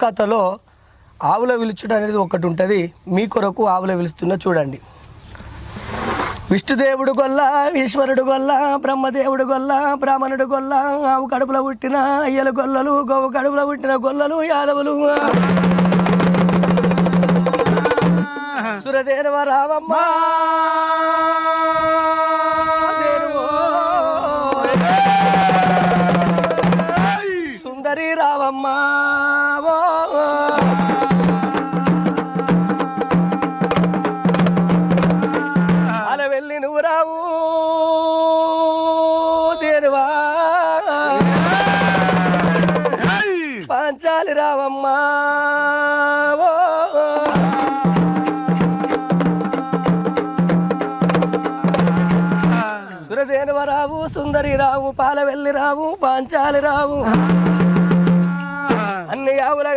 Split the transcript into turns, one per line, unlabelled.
కథలో ఆవుల విలుచుట అనేది ఒకటి ఉంటుంది. మీ కొరకు ఆవుల విలుస్తున్నా చూడండి. విష్ణుదేవుడు గొల్ల, ఈశ్వరుడు గొల్ల, బ్రహ్మదేవుడు గొల్ల, బ్రాహ్మణుడు గొల్ల, ఆవు కడుపులో పుట్టిన అయ్యల గొల్లలు, గోవు కడుపులో పుట్టిన గొల్లలు యాదవులు. సురదేవ రావమ్మ సుందరి రావమ్మ అలా వెళ్ళి నువ్వు రావు దేవా పంచాలి రావమ్మ సురదేవ రావు, సుందరి రావు, పాల వెళ్ళి రావు, పాంచాలి రావు, అన్ని ఆవుల